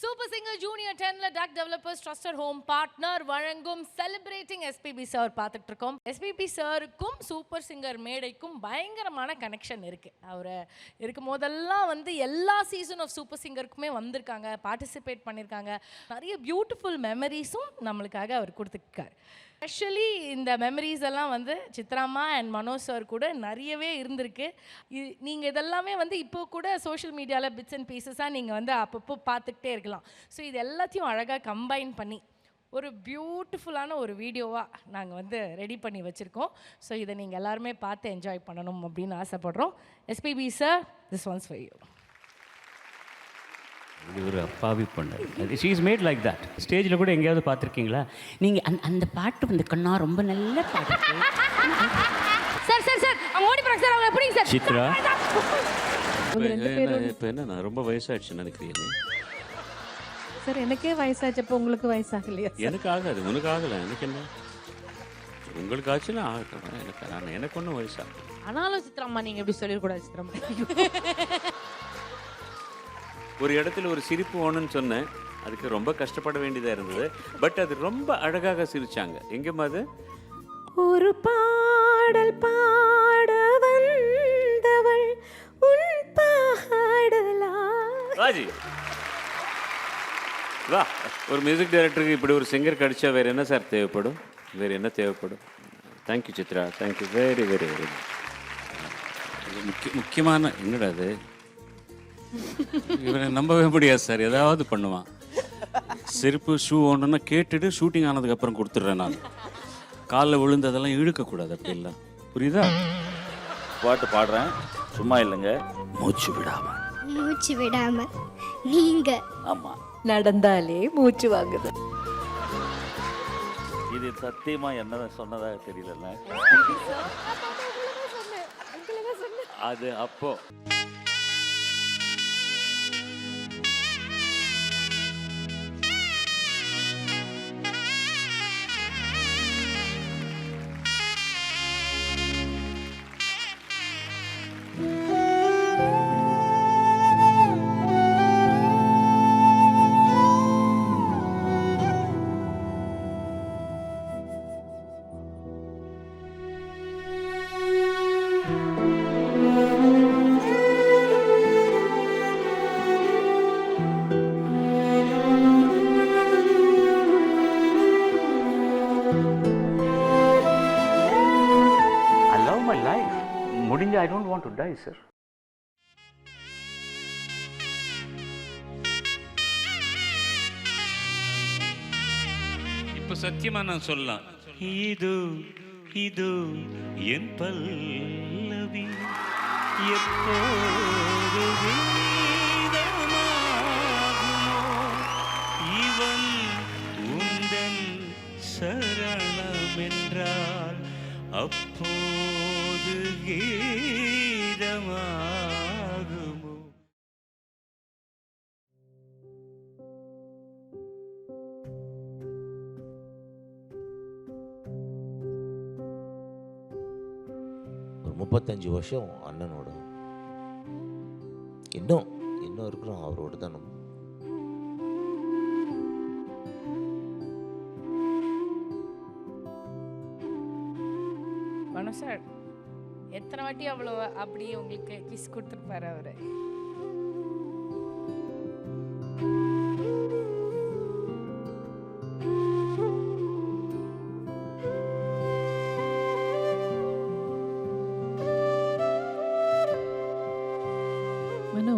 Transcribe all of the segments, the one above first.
Super Singer Junior 10ல Duck Developers Trusted Home Partner வழங்கும் Celebrating SPB Sir பார்த்துட்டு இருக்கோம். SPB Sirக்கும் super singer மேடைக்கும் பயங்கரமான connection இருக்கு. அவர் இருக்கும் போதெல்லாம் வந்து எல்லா சீசன் ஆஃப் சூப்பர் சிங்கருக்குமே வந்திருக்காங்க, பார்ட்டிசிபேட் பண்ணியிருக்காங்க. நிறைய பியூட்டிஃபுல் மெமரிஸும் நம்மளுக்காக அவர் கொடுத்துருக்காரு. ஸ்பெஷலி இந்த மெமரிஸ் எல்லாம் வந்து சித்ராமா அண்ட் மனோஜ் சார் கூட நிறையவே இருந்திருக்கு. நீங்கள் இதெல்லாமே வந்து இப்போ கூட சோஷியல் மீடியாவில் பிட்ஸ் அண்ட் பீசஸாக நீங்கள் வந்து அப்பப்போ பார்த்துக்கிட்டே இருக்கலாம். ஸோ இது எல்லாத்தையும் அழகாக கம்பைன் பண்ணி ஒரு பியூட்டிஃபுல்லான ஒரு வீடியோவாக நாங்கள் வந்து ரெடி பண்ணி வச்சுருக்கோம். ஸோ இதை நீங்கள் எல்லாருமே பார்த்து என்ஜாய் பண்ணணும் அப்படின்னு ஆசைப்படுறோம். SPB sir, this once for you. இது ஒரு அப்பாவி பொண்ணு. She is made like that. ஸ்டேஜில் கூட எங்கேயாவது பார்த்துருக்கீங்களா? நீங்கள் அந்த பாட்டு வந்து கண்ணா ரொம்ப நல்ல பாட்டு. சார் சார் சார் அவங்க ஓடி போகிறாங்க சார். அவங்க எப்படிங்க சார்? சித்ரா இப்போ என்ன நான் ரொம்ப வயசாகிடுச்சு நினைக்கிறீங்க? சார் எனக்கே வயசாச்சப்போ உங்களுக்கு வயசாகலையா? எனக்கு ஆகாது, உனக்கு ஆகலை, எனக்கு என்ன? உங்களுக்கு ஆச்சுன்னா ஆகட்டும், எனக்கு ஒன்றும் வயசாகும். ஆனாலும் சித்ராம்மா நீங்கள் எப்படி சொல்லிடக்கூடாது சித்ராம்மா. ஒரு இடத்துல ஒரு சிரிப்பு ஒன்றுன்னு சொன்னேன், அதுக்கு ரொம்ப கஷ்டப்பட வேண்டியதாக இருந்தது. பட் அது ரொம்ப அழகாக சிரிச்சாங்க. எங்கேம்மா அது? ஒரு பாடல் பாட வந்தவள் உன் பாடலா. ராஜி வா. ஒரு மியூசிக் டைரக்டருக்கு இப்படி ஒரு சிங்கர் கிடைச்சா வேறு என்ன சார் தேவைப்படும்? வேறு என்ன தேவைப்படும்? Thank you Chitra, thank you very very very. முக்கியமான என்னடா அது, இவனை நம்பவே முடியாது சார். ஏதாவது பண்ணுவான். செருப்பு ஷூ ஒன்றுன்னா கேட்டுட்டு ஷூட்டிங் ஆனதுக்கப்புறம் கொடுத்துட்றேன். நான் காலில் விழுந்ததெல்லாம் இழுக்கக்கூடாது, அப்படி இல்லை, புரியுதா? பாட்டு பாடுறேன், சும்மா இல்லைங்க. மூச்சு விடாம மூச்சு விடாம நீங்க. ஆமாம், நடந்தாலே மூச்சு வாங்குது. இது சத்தியமா என்ன சொன்னதாக தெரியலண்ணே. அது அப்போ முடிஞ்ச I don't want to tie sir. இப்போ சத்தியமா நான் சொல்லலாம், இது இது என் பல்லவி எப்போது வேதமாகுமோ, இவன் உந்தன் சரணம் என்றால் அப்போது கீதமாகுமோ. ஒரு 35 வருஷம் அண்ணனோட, இன்னும் இருக்கிறோம் அவரோட தான். மனோ சார் எத்தனை வாட்டி அவ்வளோ அப்படி உங்களுக்கு கிஸ் கொடுத்துருப்பாரு அவரு. மனோ,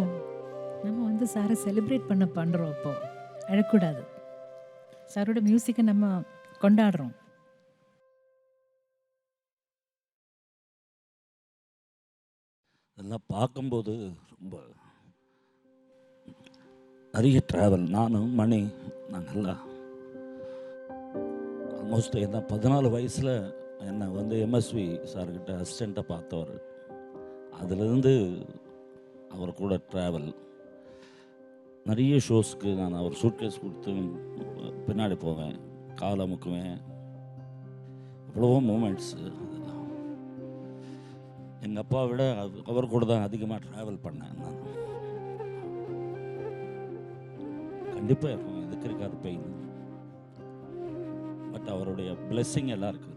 நம்ம வந்து சாரை செலிப்ரேட் பண்ணுறோம். அப்போ அழக்கூடாது. சாரோட மியூசிக்கை நம்ம கொண்டாடுறோம். இதெல்லாம் பார்க்கும்போது ரொம்ப நிறைய ட்ராவல். நானும் மணி நாங்கள்லாம் ஆல்மோஸ்ட் என்ன 14 வயசில் என்னை வந்து எம்எஸ்வி சார்கிட்ட அசிஸ்டண்ட்டாக பார்த்தவர். அதுலேருந்து அவர் கூட ட்ராவல், நிறைய ஷோஸ்க்கு நான் அவர் சூட்கேஸ் கொடுத்து பின்னாடி போவேன், காலை முக்குவேன், எவ்வளவோ மூமெண்ட்ஸு. எங்கள் அப்பா விட அவர் கூட தான் அதிகமாக ட்ராவல் பண்ணேன் நான். கண்டிப்பாக இருக்கும், எதுக்கு இருக்காது பெயின். பட் அவருடைய blessing எல்லாம் இருக்குது.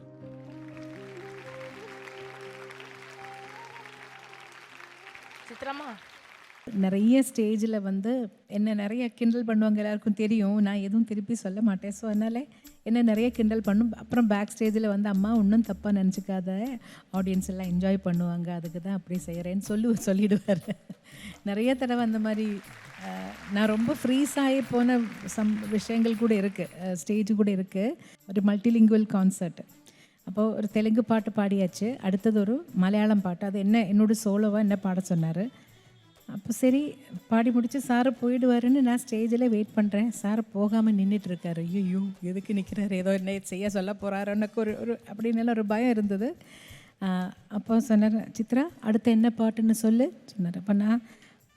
சித்ராமா நிறைய ஸ்டேஜில் வந்து என்ன நிறைய கிண்டல் பண்ணுவாங்க, எல்லாருக்கும் தெரியும். நான் எதுவும் திருப்பி சொல்ல மாட்டேன். ஸோ அதனால் என்ன நிறைய கிண்டல் பண்ணும். அப்புறம் பேக் ஸ்டேஜில் வந்து அம்மா ஒன்றும் தப்பாக நினச்சிக்காத, ஆடியன்ஸ் எல்லாம் என்ஜாய் பண்ணுவாங்க, அதுக்கு தான் அப்படி செய்கிறேன்னு சொல்லிடுவார். நிறைய தடவை அந்த மாதிரி நான் ரொம்ப ஃப்ரீஸ் ஆகி போன விஷயங்கள் கூட இருக்குது, ஸ்டேஜ் கூட இருக்குது. ஒரு மல்டிலிங்குவல் கான்சர்ட். அப்போது ஒரு தெலுங்கு பாட்டு பாடியாச்சு, அடுத்தது ஒரு மலையாளம் பாட்டு. அது என்னோட சோலோவாக என்ன பாட சொன்னார். அப்போ சரி பாடி முடித்து சார் போயிடுவாருன்னு நான் ஸ்டேஜில் வெயிட் பண்ணுறேன். சார் போகாமல் நின்றுட்டுருக்காரு. ஐயோ எதுக்கு நிற்கிறாரு, ஏதோ என்ன செய்ய சொல்ல போகிறாரு, எனக்கு ஒரு அப்படின்னு ஒரு பயம் இருந்தது. அப்போ சொன்னார், சித்ரா அடுத்து என்ன பாட்டுன்னு சொல்லு சொன்னார். அப்போ நான்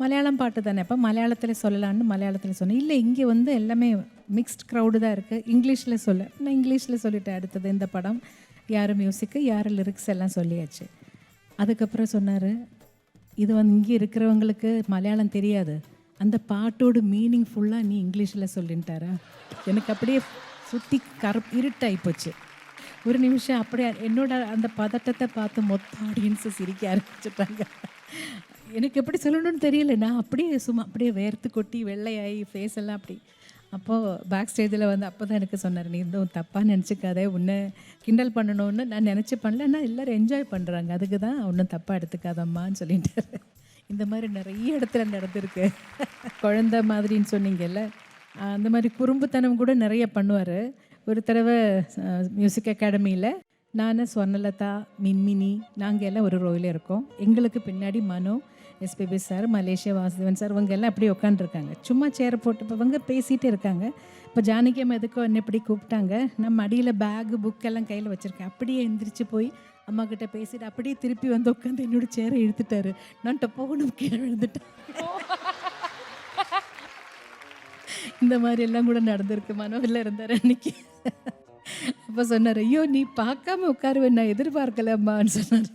மலையாளம் பாட்டு தானே, அப்போ மலையாளத்தில் சொல்லலான்னு மலையாளத்தில் சொன்னேன். இல்லை இங்கே வந்து எல்லாமே மிக்ஸ்ட் க்ரௌடு தான் இருக்குது, இங்கிலீஷில் சொல்ல. நான் இங்கிலீஷில் சொல்லிட்டேன். அடுத்தது இந்த படம் யார் மியூசிக்கு யார் லிரிக்ஸ் எல்லாம் சொல்லியாச்சு. அதுக்கப்புறம் சொன்னார், இது வந்து இங்கே இருக்கிறவங்களுக்கு மலையாளம் தெரியாது, அந்த பாட்டோட மீனிங் ஃபுல்லாக நீ இங்கிலீஷில் சொல்லிட்டாரா. எனக்கு அப்படியே சுற்றி இருட்டாகி போச்சு. ஒரு நிமிஷம் அப்படியே என்னோட அந்த பதட்டத்தை பார்த்து மொத்த ஆடியன்ஸை சிரிக்க ஆரம்பிச்சிட்டாங்க. எனக்கு எப்படி சொல்லணும்னு தெரியல. நான் அப்படியே சும்மா அப்படியே வேர்த்து கொட்டி வெள்ளையாகி ஃபேஸ் எல்லாம் அப்படி. அப்போது பேக் ஸ்டேஜில் வந்து அப்போ தான் எனக்கு சொன்னார், நீ இன்னும் தப்பாக நினச்சிக்காதே, உன்னை கிண்டல் பண்ணணும்னு நான் நினச்சி பண்ணல, ஆனால் எல்லோரும் என்ஜாய் பண்ணுறாங்க, அதுக்கு தான் ஒன்றும் தப்பாக எடுத்துக்காதம்மான்னு சொல்லிட்டாரு. இந்த மாதிரி நிறைய இடத்துல நடந்திருக்கு. குழந்த மாதிரின்னு சொன்னீங்கல்ல, அந்த மாதிரி குறும்புத்தனம் கூட நிறைய பண்ணுவார். ஒரு தடவை மியூசிக் அகாடமியில் நான் ஸ்வர்ணலதா மின்மினி நாங்கள் எல்லாம் ஒரு ரோயில் இருக்கோம். எங்களுக்கு பின்னாடி Mano, SPB sir, Malaysia Vasudevan sir, இவங்க எல்லாம் அப்படியே உட்காந்துருக்காங்க. சும்மா சேரை போட்டு இப்போ இவங்க பேசிகிட்டே இருக்காங்க. இப்போ ஜானகி அம்மா எதுக்கோ என்ன இப்படி கூப்பிட்டாங்க. நம்ம அடியில் பேகு புக்கெல்லாம் கையில் வச்சுருக்கேன். அப்படியே எந்திரிச்சு போய் அம்மா கிட்ட பேசிட்டு அப்படியே திருப்பி வந்து உட்காந்து என்னோட சேரை இழுத்துட்டாரு. நான் டப்போகணும் கீழே விழுந்துட்டேன். இந்த மாதிரி எல்லாம் கூட நடந்திருக்கு. மனோவில் இருந்தார் அன்னைக்கு. அப்போ சொன்னார், ஐயோ நீ பார்க்காம உட்காருவேன், நான் எதிர்பார்க்கல அம்மான்னு சொன்னார்.